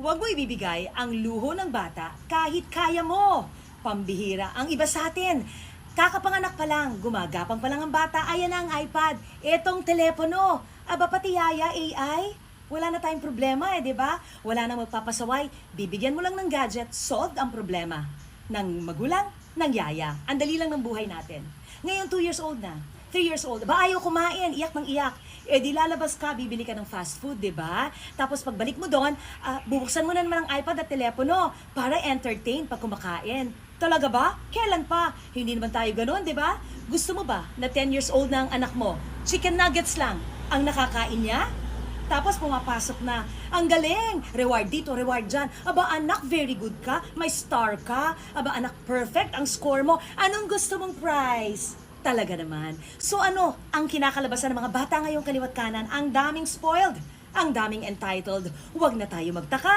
Huwag mo ibibigay ang luho ng bata kahit kaya mo. Pambihira ang iba sa atin. Kakapanganak pa lang, gumagapang pa lang ang bata, ayan na ang iPad, etong telepono, aba pati yaya AI. Wala na tayong problema di ba? Wala nang magpapasaway, bibigyan mo lang ng gadget, solved ang problema. Ng magulang, ng yaya. Ang dali lang ng buhay natin. Ngayon 2 years old na, 3 years old, ba ayaw kumain, iyak ng iyak. Eh di lalabas ka, bibili ka ng fast food, di ba? Tapos pagbalik mo doon, bubuksan mo na naman ang iPad at telepono para entertain pag kumakain. Talaga ba? Kailan pa? Hindi naman tayo ganun, di ba? Gusto mo ba na 10 years old na ang anak mo, chicken nuggets lang ang nakakain niya? Tapos pumapasok na, ang galing, reward dito, reward dyan. Aba anak, very good ka, may star ka. Aba anak, perfect ang score mo. Anong gusto mong prize? Talaga naman. So ano, ang kinakalabasan ng mga bata ngayong kaliwat kanan, ang daming spoiled, ang daming entitled. Huwag na tayo magtaka.